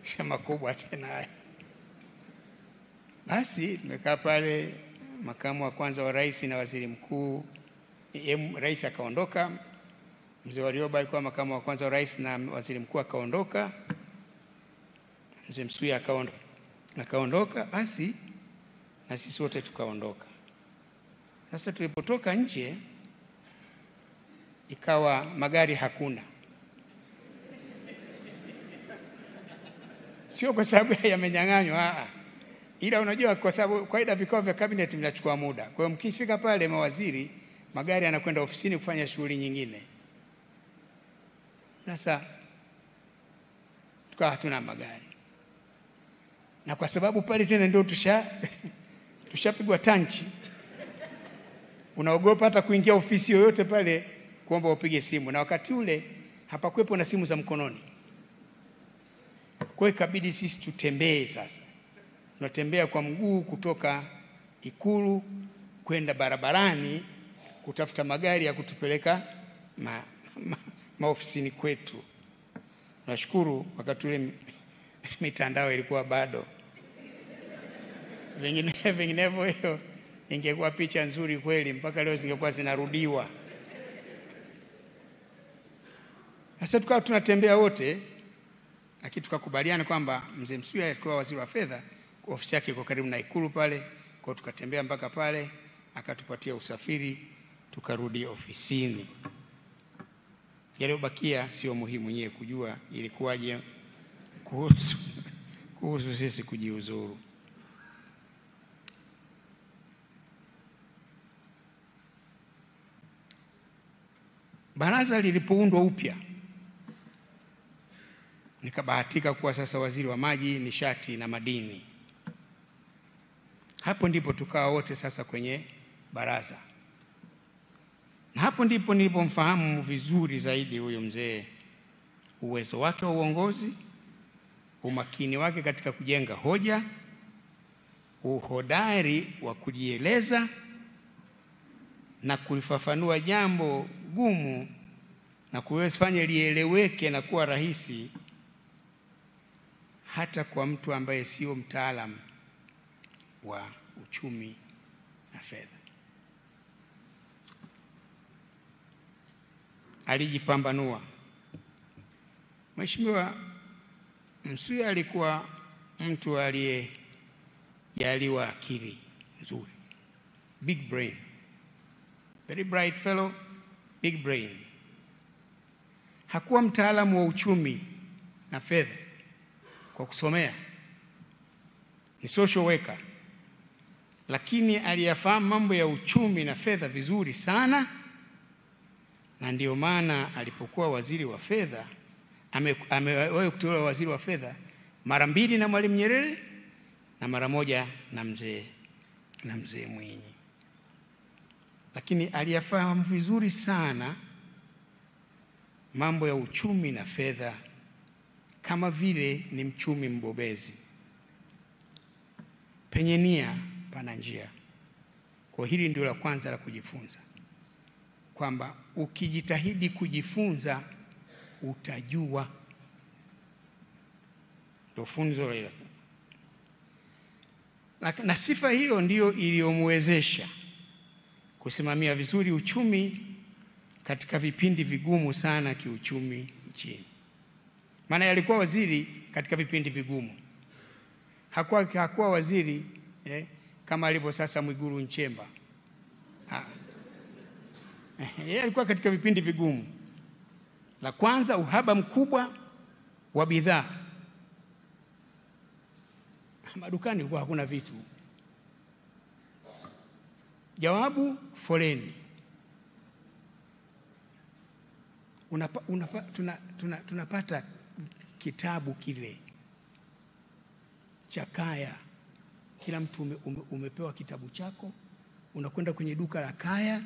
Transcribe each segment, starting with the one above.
sema kubwa tena. Basi tumekaa pale, makamu wa kwanza wa rais na waziri mkuu, rais akaondoka, mzee Warioba alikuwa makamu wa kwanza wa rais na waziri mkuu akaondoka, mzee Msuya akaondoka, basi na sisi wote tukaondoka. Sasa tulipotoka nje ikawa magari hakuna. Sio kwa sababu yamenyang'anywa, ila unajua kwa sababu kawaida vikao vya cabinet vinachukua muda. Kwa hiyo mkifika pale mawaziri, magari yanakwenda ofisini kufanya shughuli nyingine. Sasa tukawa hatuna magari. Na kwa sababu pale tena ndio tushapigwa tanchi. Unaogopa hata kuingia ofisi yoyote pale kuomba upige simu, na wakati ule hapakuwepo na simu za mkononi. Kwa hiyo ikabidi sisi tutembee sasa. Tunatembea kwa mguu kutoka Ikulu kwenda barabarani kutafuta magari ya kutupeleka maofisini kwetu. Nashukuru wakati ule mitandao ilikuwa bado. Vinginevyo hiyo ingekuwa picha nzuri kweli, mpaka leo zingekuwa zinarudiwa. Sasa tukawa tunatembea wote, lakini tukakubaliana kwamba mzee Msuya alikuwa waziri wa fedha, ofisi yake iko karibu na Ikulu pale, kwa tukatembea mpaka pale, akatupatia usafiri, tukarudi ofisini. Yaliyobakia sio muhimu nyewe kujua ilikuwaje kuhusu sisi kujiuzuru. Baraza lilipoundwa upya, nikabahatika kuwa sasa waziri wa maji, nishati na madini. Hapo ndipo tukawa wote sasa kwenye baraza. Na hapo ndipo nilipomfahamu vizuri zaidi huyo mzee, uwezo wake wa uongozi, umakini wake katika kujenga hoja, uhodari wa kujieleza na kulifafanua jambo gumu na kuwezifanya lieleweke na kuwa rahisi hata kwa mtu ambaye sio mtaalamu wa uchumi na fedha. Alijipambanua. Mheshimiwa Msuya alikuwa mtu aliyejaliwa akili nzuri, big brain, very bright fellow, big brain. Hakuwa mtaalamu wa uchumi na fedha kwa kusomea, ni social worker, lakini aliyafahamu mambo ya uchumi na fedha vizuri sana, na ndio maana alipokuwa waziri wa fedha, amewahi kuteuliwa waziri wa fedha mara 2 na Mwalimu Nyerere na mara 1 na mzee Mwinyi. Lakini aliyafahamu vizuri sana mambo ya uchumi na fedha kama vile ni mchumi mbobezi. Penye nia pana njia. Kwa hili ndio la kwanza la kujifunza, kwamba ukijitahidi kujifunza utajua. Ndio funzo hilo. Na sifa hiyo ndio iliyomwezesha kusimamia vizuri uchumi katika vipindi vigumu sana kiuchumi nchini. Maana alikuwa waziri katika vipindi vigumu. Hakuwa waziri kama alivyo sasa Mwigulu Nchemba. Yeye alikuwa katika vipindi vigumu. La kwanza, uhaba mkubwa wa bidhaa. Madukani huwa hakuna vitu. Jawabu, foleni. Tunapata kitabu kile cha kaya. Kila mtu umepewa kitabu chako, unakwenda kwenye duka la kaya,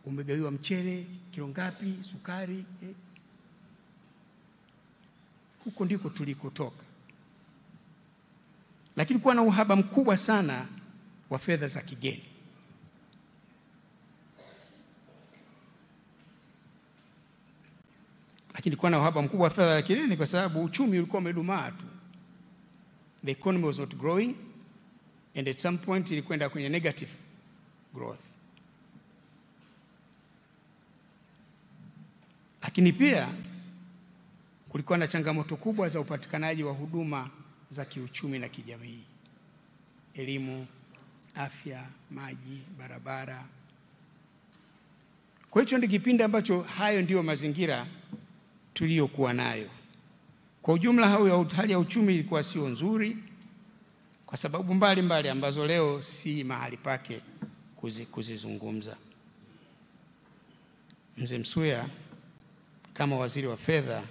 umegawiwa mchele kilo ngapi, sukari. Huko ndiko tulikotoka. Lakini kuwa na uhaba mkubwa sana wa fedha za kigeni. lakini kulikuwa na uhaba mkubwa wa fedha, lakini ni kwa sababu uchumi ulikuwa umedumaa tu. The economy was not growing, and at some point ilikwenda kwenye negative growth. Lakini pia kulikuwa na changamoto kubwa za upatikanaji wa huduma za kiuchumi na kijamii: elimu, afya, maji, barabara. Kwa hiyo ndio kipindi ambacho hayo ndiyo mazingira tuliyokuwa nayo. Kwa ujumla, hali ya uchumi ilikuwa sio nzuri kwa sababu mbalimbali ambazo leo si mahali pake kuzizungumza. Mzee Msuya kama waziri wa fedha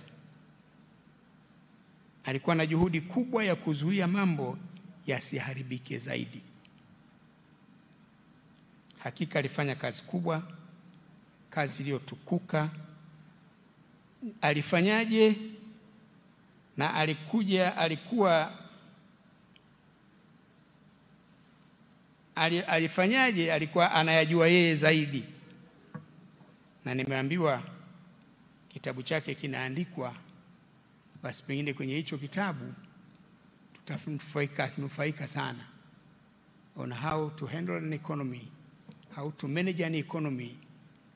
alikuwa na juhudi kubwa ya kuzuia mambo yasiharibike zaidi. Hakika alifanya kazi kubwa, kazi iliyotukuka. Alifanyaje? Na alifanyaje? Alikuwa anayajua yeye zaidi, na nimeambiwa kitabu chake kinaandikwa. Basi pengine kwenye hicho kitabu tutanufaika sana on how to handle an economy, how to manage an economy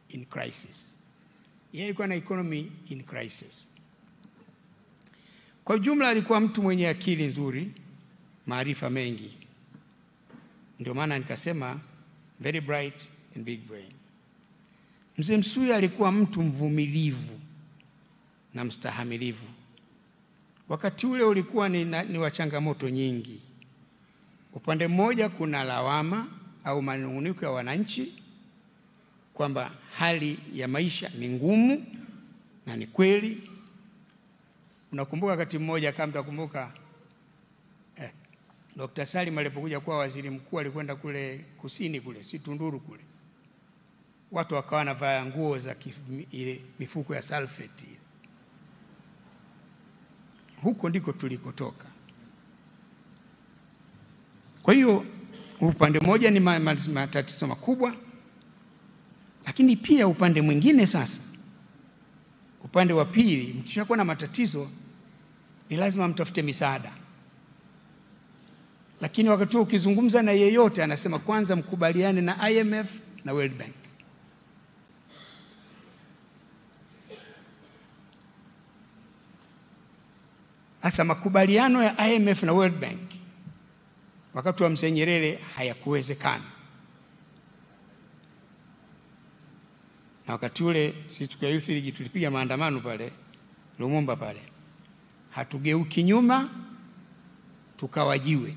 in crisis. Yeye alikuwa na economy in crisis. Kwa jumla alikuwa mtu mwenye akili nzuri, maarifa mengi. Ndio maana nikasema very bright and big brain. Mzee Msuya alikuwa mtu mvumilivu na mstahamilivu. Wakati ule ulikuwa ni wa changamoto nyingi. Upande mmoja kuna lawama au manunguniko ya wananchi kwamba hali ya maisha ni ngumu, na ni kweli. Unakumbuka wakati mmoja, kama mtakumbuka, Dr. Salim alipokuja kuwa waziri mkuu alikwenda kule kusini kule, si Tunduru kule. Watu wakawa wanavaa nguo za ile mifuko ya sulfate. Huko ndiko tulikotoka. Kwa hiyo upande mmoja ni matatizo makubwa, lakini pia upande mwingine sasa, upande wa pili, mkishakuwa na matatizo ni lazima mtafute misaada. Lakini wakati ukizungumza na yeyote anasema kwanza mkubaliane na IMF na World Bank. Asa makubaliano ya IMF na World Bank wakati wa Mzee Nyerere hayakuwezekana. Na wakati ule sisi tukiwa Youth League tulipiga maandamano pale Lumumba pale. Hatugeuki nyuma, tukawajiwe.